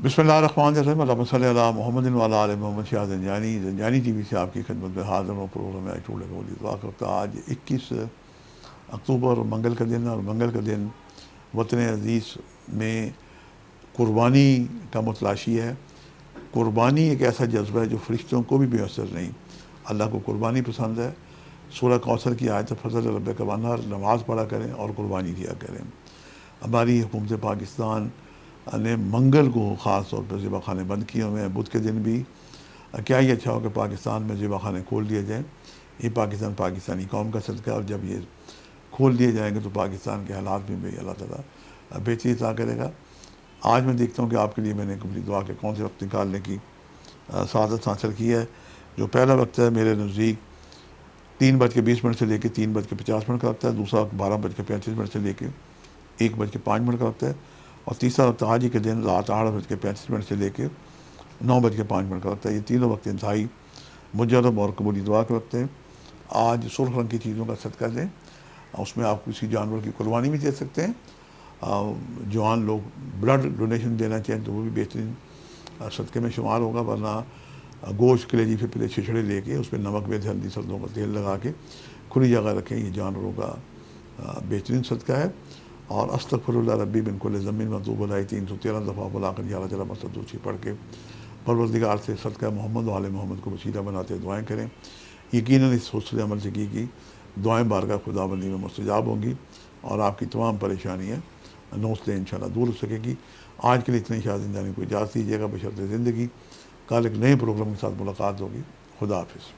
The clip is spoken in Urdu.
بسم اللہ الرحمن الرحیم، اللہم صلی علی محمد وعلی آل محمد۔ شاہ زنجانی ٹی وی سے آپ کی خدمت میں حاضر ہوں۔ پروگرام میں ٹوڑے کو دعا کرتا آج 21 اکتوبر منگل کا دن، اور منگل کا دن وطن عزیز میں قربانی کا متلاشی ہے۔ قربانی ایک ایسا جذبہ ہے جو فرشتوں کو بھی میسر نہیں۔ اللہ کو قربانی پسند ہے۔ سورہ کوثر کی آیت فضل ربک وانحر، نماز پڑھا کریں اور قربانی دیا کریں۔ ہماری حکومت پاکستان نے منگل کو خاص طور پر ذبح خانے بند کیے ہوئے ہیں۔ بدھ کے دن بھی کیا ہی اچھا ہو کہ پاکستان میں ذبح خانے کھول دیے جائیں۔ یہ پاکستانی قوم کا صدقہ ہے، اور جب یہ کھول دیے جائیں گے تو پاکستان کے حالات میں بھی اللہ تعالیٰ بہتری عطا کرے گا۔ آج میں دیکھتا ہوں کہ آپ کے لیے میں نے قبلی دعا کے کون سے وقت نکالنے کی سعادت حاصل کی ہے۔ جو پہلا وقت ہے میرے نزدیک 3:20 سے لے کے 3:50 کا وقت ہے۔ دوسرا وقت 12:35 سے لے کے 1:05 کا وقت ہے، اور تیسرا وقت آج ہی کے دن رات 8:35 سے لے کے 9:05 کا وقت ہے۔ یہ تینوں وقت انتہائی مجرب اور قبولی دعا کے وقت ہے۔ آج سرخ رنگ کی چیزوں کا صدقہ دیں، اس میں آپ کسی جانور کی قربانی بھی دے سکتے ہیں۔ جوان لوگ بلڈ ڈونیشن دینا چاہیں تو وہ بھی بہترین صدقے میں شمار ہوگا، ورنہ گوشت کلیجی سے پہلے چھچڑے لے کے اس پہ نمک مرچ ہلدی سردوں کا تیل لگا کے کھلی جگہ رکھیں، یہ جانوروں کا بہترین صدقہ ہے۔ اور استغفر اللہ ربی من کل ذنب واتوب الیہ 313 دفعہ بلا کر یا جل مسدوسی پڑھ کے پروردگار سے صدقہ محمد و آل محمد کو وسیلہ بناتے دعائیں کریں۔ یقیناً اس حسن عمل سے کی دعائیں بارگاہ خدا بندی میں مستجاب ہوں گی، اور آپ کی تمام پریشانیاں نوسلیں انشاءاللہ دور ہو سکے گی۔ آج کے لیے اتنے شاہ زندانی کو اجازت دیجیے گا بشرط زندگی۔ کل ایک نئے پروگرام کے ساتھ ملاقات ہوگی۔ خدا حافظ۔